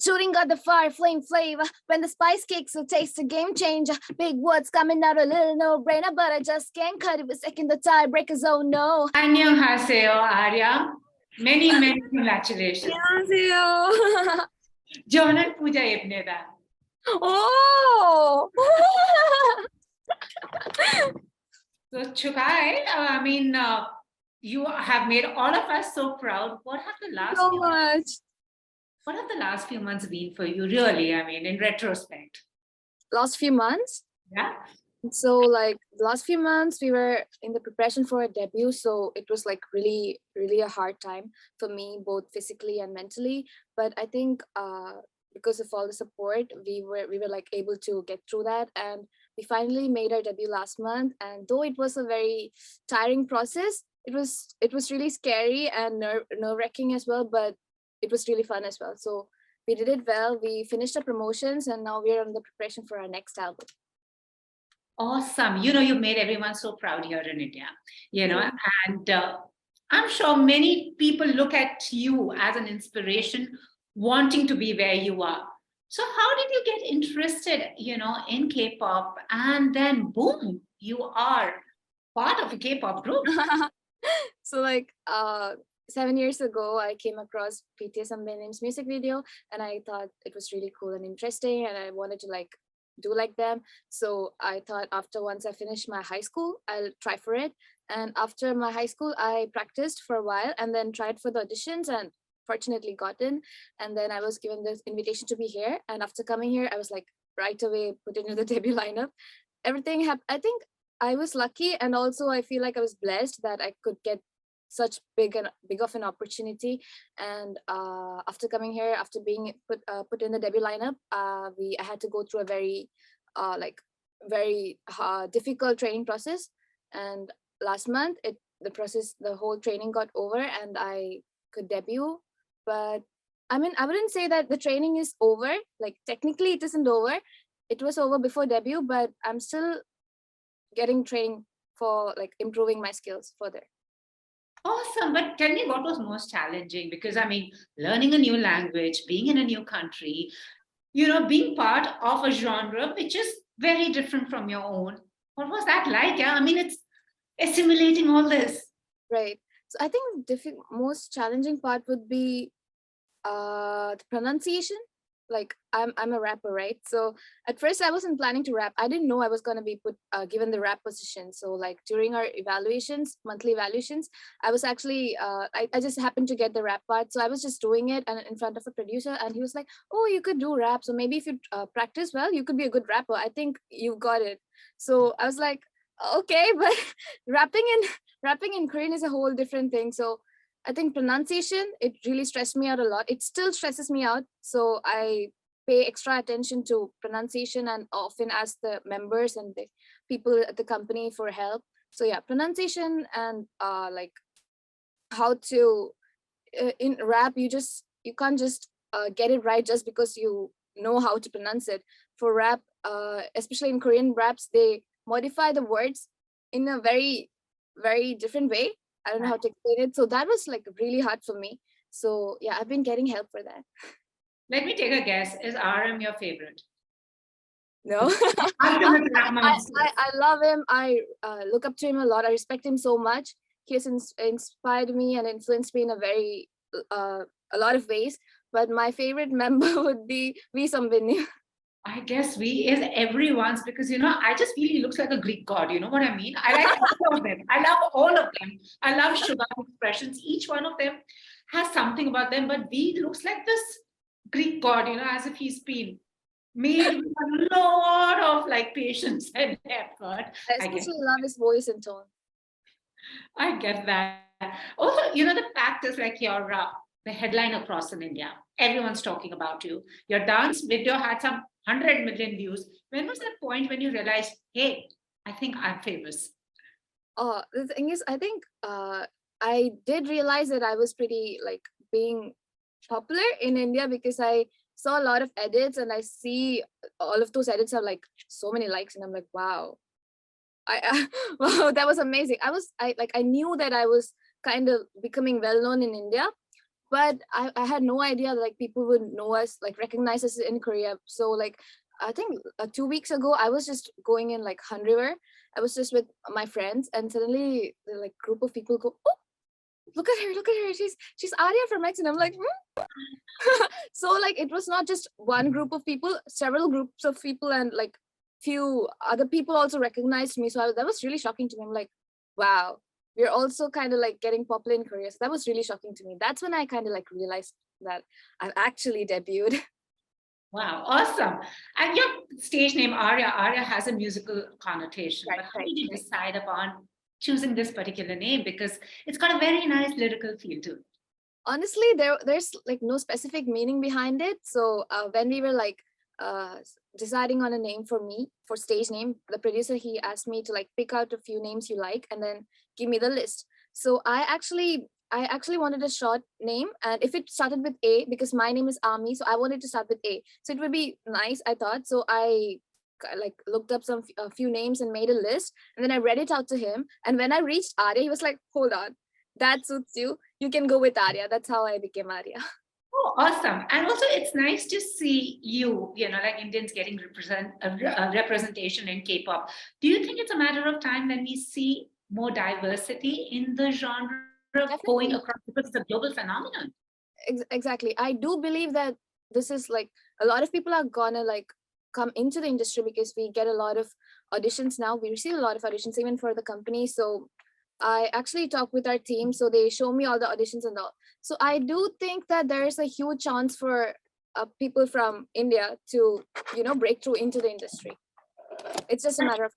Shooting got the fire flame flavor. When the spice kicks, will taste a game changer. Big words coming out a little no-brainer, but I just can't cut it with second the tiebreakers. Oh no. 안녕하세요, ARIA. Many congratulations. 안녕하세요. 저는 부자입니다. Oh. So, Chukai, you have made all of us so proud. What have the last few months been for you, really? I mean, in retrospect. Last few months? Yeah. So like the last few months we were in the preparation for a debut, so it was like really a hard time for me, both physically and mentally. But I think because of all the support, we were like able to get through that, and we finally made our debut last month. And though it was a very tiring process, it was really scary and nerve-wracking as well, but it was really fun as well. So we did it well. We finished our promotions, and now we're on the preparation for our next album. Awesome. You made everyone so proud here in India, and I'm sure many people look at you as an inspiration, wanting to be where you are. So how did you get interested, in K-pop? And then boom, you are part of a K-pop group. So like 7 years ago, I came across BTS and Bite's music video, and I thought it was really cool and interesting, and I wanted to do like them. So I thought once I finish my high school, I'll try for it. And after my high school, I practiced for a while and then tried for the auditions and fortunately got in. And then I was given this invitation to be here. And after coming here, I was like right away put into the debut lineup. Everything happened. I think I was lucky, and also I feel like I was blessed that I could get such big of an opportunity. And after coming here, after being put in the debut lineup, I had to go through a very difficult training process. And last month, the whole training got over and I could debut. But I mean, I wouldn't say that the training is over. Like technically it isn't over. It was over before debut, but I'm still getting training for like improving my skills further. Awesome. But tell me what was most challenging? Because I mean, learning a new language, being in a new country, being part of a genre which is very different from your own. What was that like? Yeah, I mean, it's assimilating all this. Right. So I think the most challenging part would be the pronunciation. Like I'm a rapper, right? So at first I wasn't planning to rap. I didn't know I was going to be given the rap position. So like during our monthly evaluations, I was actually I just happened to get the rap part. So I was just doing it and in front of a producer, and he was like, oh, you could do rap, so maybe if you practice well, you could be a good rapper. I think you've got it. So I was like, okay, but rapping in Korean is a whole different thing. So I think pronunciation, it really stressed me out a lot. It still stresses me out. So I pay extra attention to pronunciation and often ask the members and the people at the company for help. So yeah, pronunciation and like how to, in rap, you can't just get it right just because you know how to pronounce it. For rap, especially in Korean raps, they modify the words in a very different way. I don't know how to explain it. So that was like really hard for me. So yeah, I've been getting help for that. Let me take a guess. Is RM your favorite? No. I love him. I look up to him a lot. I respect him so much. He has inspired me and influenced me in a lot of ways. But my favorite member would be V Sambini. I guess V is everyone's, because I just feel he looks like a Greek god. You know what I mean? I like all of them. I love all of them. I love Sugar's expressions. Each one of them has something about them. But V looks like this Greek god, as if he's been made with a lot of like patience and effort. I especially love his voice and tone. I get that. Also, the fact is like you're the headline across in India. Everyone's talking about you. Your dance video had some 100 million views. When was that point when you realized, hey, I think I'm famous? The thing is, I think I did realize that I was pretty like being popular in India because I saw a lot of edits and I see all of those edits have like so many likes, and I'm like, wow. Wow, that was amazing. I knew that I was kind of becoming well known in India, but I had no idea like people would know us, like recognize us in Korea. So like I think 2 weeks ago I was just going in like Hanriver. I was just with my friends, and suddenly the like group of people go, oh, look at her, she's Arya from X, and I'm like, hmm? So like it was not just one group of people, several groups of people, and like few other people also recognized me. So that was really shocking to me. I'm like, wow, we're also kind of like getting popular in Korea. So that was really shocking to me. That's when I kind of like realized that I've actually debuted. Wow, awesome. And your stage name, Arya, Arya has a musical connotation, Right, but how right, did you right. decide upon choosing this particular name? Because it's got a very nice lyrical feel to it. Honestly, there's like no specific meaning behind it. So when we were like deciding on a name for me, for stage name, the producer, he asked me to like pick out a few names you like and then give me the list. So I actually wanted a short name, and if it started with A, because my name is Ami, so I wanted to start with A, so it would be nice, I thought. So I like looked up a few names and made a list, and then I read it out to him, and when I reached Arya, he was like, hold on, that suits you, you can go with Arya. That's how I became Arya. Oh, awesome. And also it's nice to see you, like Indians getting representation in K-pop. Do you think it's a matter of time when we see more diversity in the genre going across, Definitely. because it's a global phenomenon? Exactly. I do believe that this is like a lot of people are gonna like come into the industry because we get a lot of auditions now. We receive a lot of auditions even for the company. So I actually talk with our team. So they show me all the auditions and all. So I do think that there is a huge chance for people from India to, break through into the industry. It's just a matter of.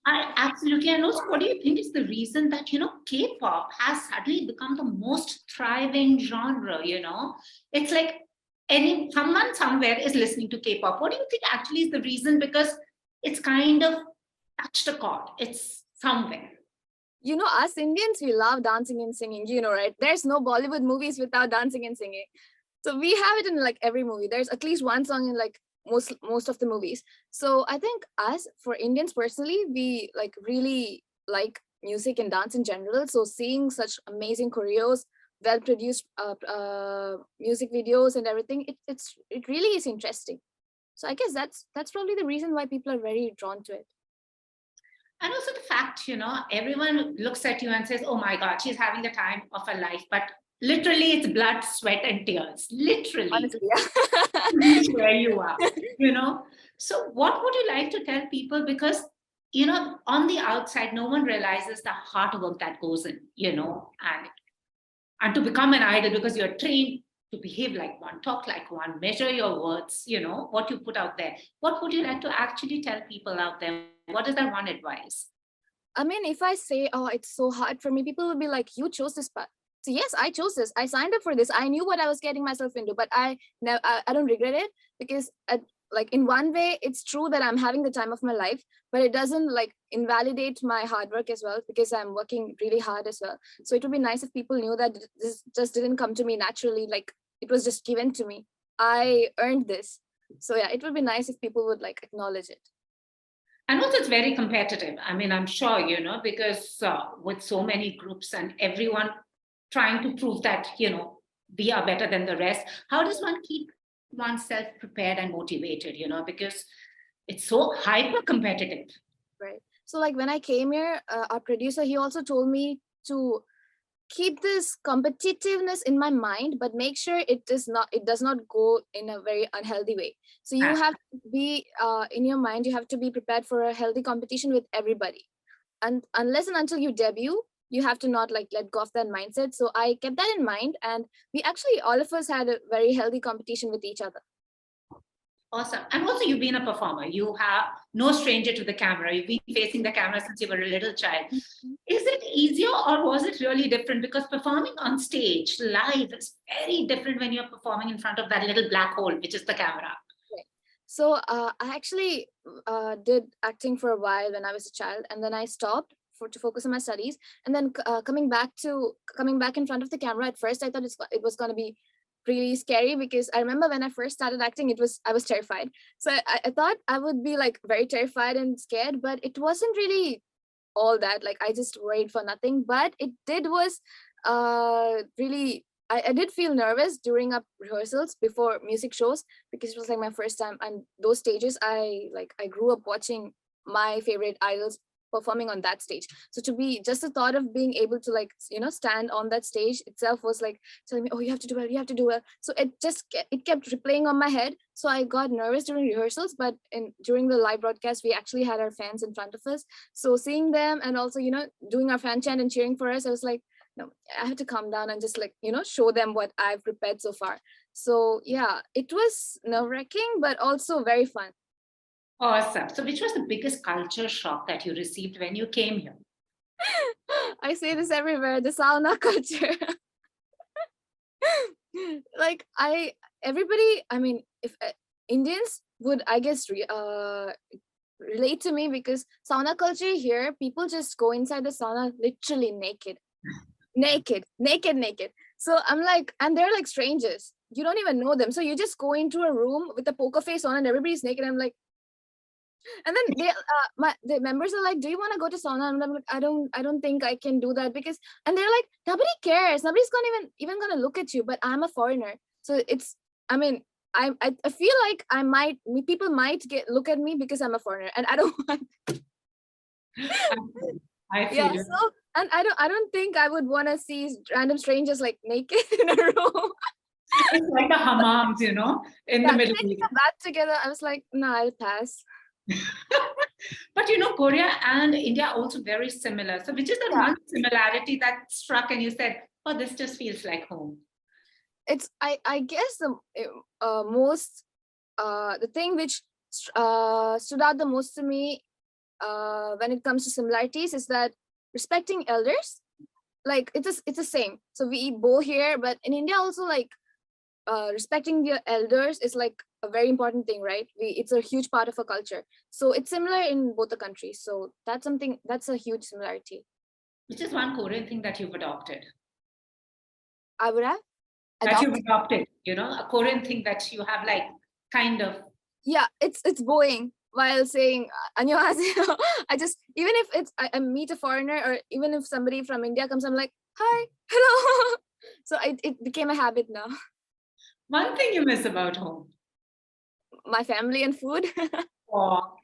I absolutely. And also, what do you think is the reason that, K-pop has suddenly become the most thriving genre, It's like someone somewhere is listening to K-pop. What do you think actually is the reason? Because it's kind of touched a chord. It's somewhere. Us Indians, we love dancing and singing, right? There's no Bollywood movies without dancing and singing. So we have it in like every movie. There's at least one song in like most of the movies. So I think us, for Indians personally, we like really like music and dance in general. So seeing such amazing choreos, well produced music videos and everything, it really is interesting. So I guess that's probably the reason why people are very drawn to it. And also the fact, everyone looks at you and says, oh my God, she's having the time of her life. But literally, it's blood, sweat, and tears. Literally, Honestly, yeah. reach where you are, you know. So, what would you like to tell people? Because, on the outside, no one realizes the hard work that goes in, and to become an idol because you're trained to behave like one, talk like one, measure your words, what you put out there. What would you like to actually tell people out there? What is that one advice? I mean, if I say, oh, it's so hard for me, people will be like, you chose this path. So yes, I chose this. I signed up for this. I knew what I was getting myself into, but I don't regret it because like in one way, it's true that I'm having the time of my life, but it doesn't like invalidate my hard work as well because I'm working really hard as well. So it would be nice if people knew that this just didn't come to me naturally. Like it was just given to me. I earned this. So yeah, it would be nice if people would like acknowledge it. And also, it's very competitive. I mean, I'm sure, because with so many groups and everyone trying to prove that, we are better than the rest, how does one keep oneself prepared and motivated, because it's so hyper competitive? Right. So like when I came here, our producer, he also told me to keep this competitiveness in my mind, but make sure it does not go in a very unhealthy way. So you have to be in your mind, you have to be prepared for a healthy competition with everybody. And unless and until you debut, you have to not like let go of that mindset. So I kept that in mind, and we actually all of us had a very healthy competition with each other. Awesome. And also, you've been a performer. You have no stranger to the camera. You've been facing the camera since you were a little child. Mhm. Is it easier or was it really different? Because performing on stage live is very different when you're performing in front of that little black hole, which is the camera. Right. So I actually did acting for a while when I was a child, and then I stopped to focus on my studies. And then coming back in front of the camera. At first, I thought it was going to be really scary because I remember when I first started acting, I was terrified. So I thought I would be like very terrified and scared, but it wasn't really all that. Like I just worried for nothing. But it did was really I did feel nervous during up rehearsals before music shows, because it was like my first time, and those stages I grew up watching my favorite idols performing on that stage. So to be just the thought of being able to stand on that stage itself was like telling me, oh, you have to do well, you have to do well. So it kept replaying on my head. So I got nervous during rehearsals, but during the live broadcast we actually had our fans in front of us. So seeing them and also doing our fan chant and cheering for us, I was like, no, I have to calm down and just show them what I've prepared so far. So yeah, it was nerve-wracking but also very fun. Awesome. So which was the biggest culture shock that you received when you came here? I say this everywhere, the sauna culture. Like everybody, I mean, if Indians would, I guess, relate to me, because sauna culture here, people just go inside the sauna literally naked. Naked. So I'm like, and they're like strangers. You don't even know them. So you just go into a room with a poker face on and everybody's naked. I'm like, and then the members are like, do you want to go to sauna? And I'm like, I don't think I can do that, because, and they're like, nobody cares. Nobody's gonna even gonna look at you, but I'm a foreigner. So it's, I mean, I feel like people might look at me because I'm a foreigner, and I don't want. I feel Yeah, it. so, and I don't think I would want to see random strangers like naked in a room. It's like the hammams, in the Middle Taking East. a bath together, I was like, no, I'll pass. But Korea and India are also very similar. So which is the Yeah, one similarity that struck and you said, oh, this just feels like home? it's I guess the most the thing which stood out the most to me when it comes to similarities is that respecting elders, like it's the same. So we eat bowl here, but in India also, like respecting the elders is like a very important thing, right? It's a huge part of our culture. So it's similar in both the countries. So that's a huge similarity. Which is one Korean thing that you've adopted? I would have That you've adopted. adopted, a Korean thing that you have like kind of. Yeah, it's bowing while saying 안녕하세요. I just, even if I meet a foreigner, or even if somebody from India comes, I'm like, hi, hello. So it became a habit now. One thing you miss about home? My family and food. Oh.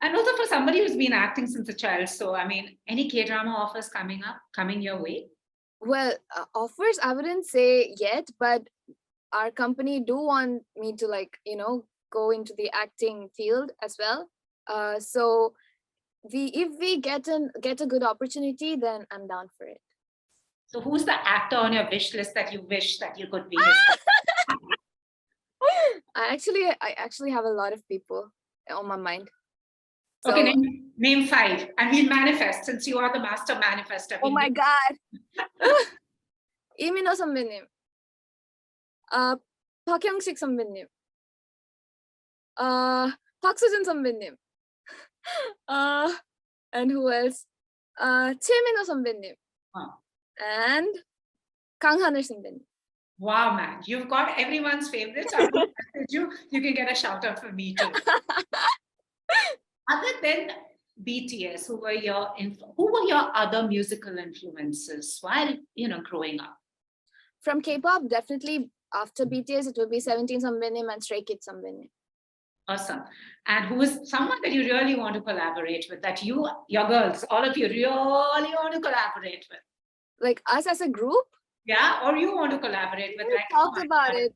And also for somebody who's been acting since a child. So, I mean, any K-drama offers coming your way? Well, offers, I wouldn't say yet, but our company do want me to go into the acting field as well. So if we get a good opportunity, then I'm down for it. So who's the actor on your wish list that you wish that you could be his? I actually have a lot of people on my mind. So, okay, name 5 and we'll manifest, since you are the master manifester. oh my God. 이민호 선배님, 박형식 선배님, 박수진 선배님, and who else? 최민호 선배님, and 강하늘 선배님. Wow, man, you've got everyone's favorites. I'm going to message you. You can get a shout out for me too. Other than BTS, who were your other musical influences while growing up? From K-pop, definitely after BTS, it will be 17 선배님 and Stray Kids 선배님. Awesome. And who is someone that you really want to collaborate with, that your girls, all of you really want to collaborate with? Like us as a group? Yeah, or you want to collaborate with? We talked about it.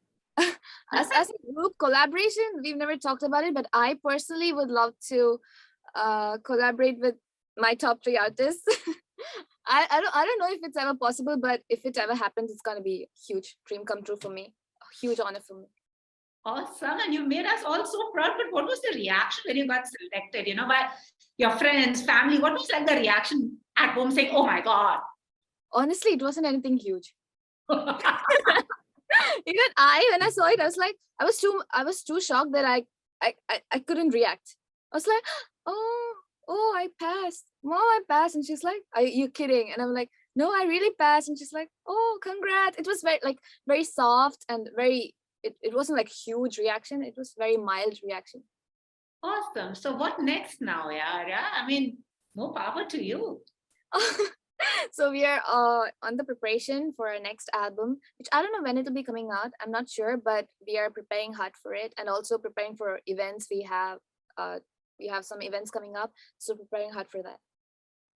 As a group collaboration, we've never talked about it, but I personally would love to collaborate with my top 3 artists. I don't know if it's ever possible, but if it ever happens, it's gonna be a huge dream come true for me. A huge honor for me. Awesome. And you made us all so proud. But what was the reaction when you got selected, by your friends, family? What was like the reaction at home saying, oh my God? Honestly, it wasn't anything huge. Even when I saw it, I was like, I was too shocked that I couldn't react. I was like, oh, I passed. Mom, I passed. And she's like, are you kidding? And I'm like, no, I really passed. And she's like, oh, congrats. It was very soft and very, it wasn't like huge reaction. It was very mild reaction. Awesome. So what next now, ARIA? I mean, more power to you. So we are on the preparation for our next album, which I don't know when it'll be coming out. I'm not sure, but we are preparing hard for it, and also preparing for events. We have some events coming up, so preparing hard for that.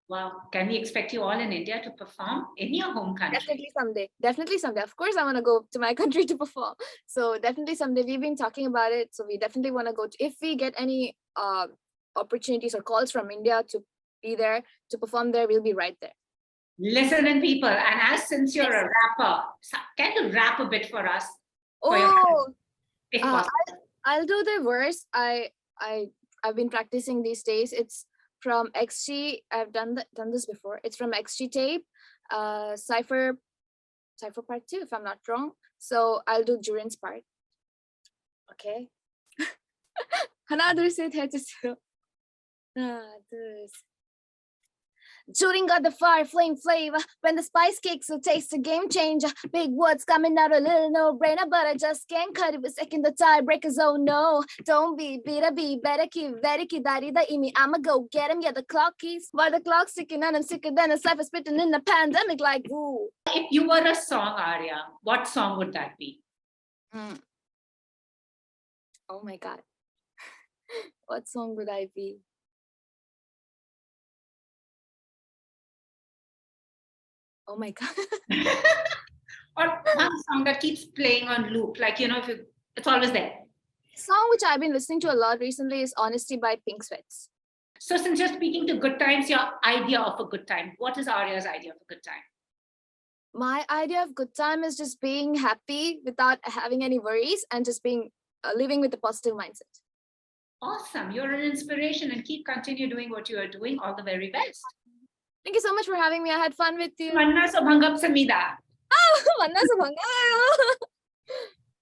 Wow. Can we expect you all in India to perform in your home country? Definitely someday. Definitely someday. Of course, I want to go to my country to perform. So definitely someday. We've been talking about it. So we definitely want to go. If we get any opportunities or calls from India to be there to perform there, we'll be right there. Listen in, people. And as since you're Yes. a rapper, can you rap a bit for us? For your, Oh, if possible. I'll do the verse. I've been practicing these days. It's from XG. I've done this before. It's from XG tape, cipher part 2, if I'm not wrong. So I'll do Jurin's part. Okay. 하나 둘 셋 해주세요. 하나 둘 셋. Shooting got the fire flame flavor. When the spice kicks, will taste a game changer. Big words coming out a little no-brainer, but I just can't cut it with second the tiebreakers. Oh no, don't be bitter, be better, keep very kidarida imi. I'ma go get him, yeah, the clock keys. While the clock's ticking and I'm sicker than a cipher spitting in the pandemic like ooh. If you were a song, Arya, what song would that be? Oh my God. What song would I be? Oh my God. Or one song that keeps playing on loop, like, it's always there. Song which I've been listening to a lot recently is Honesty by Pink Sweats. So since you're speaking to good times, your idea of a good time, what is Arya's idea of a good time? My idea of good time is just being happy without having any worries and just being living with a positive mindset. Awesome. You're an inspiration, and continue doing what you are doing. All the very best. Thank you so much for having me. I had fun with you. Manna Sobhangap Samida. Manna Sobhangap.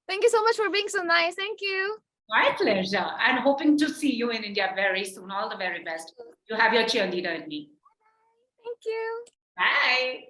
Thank you so much for being so nice. Thank you. My pleasure. And hoping to see you in India very soon. All the very best. You have your cheerleader in me. Thank you. Bye.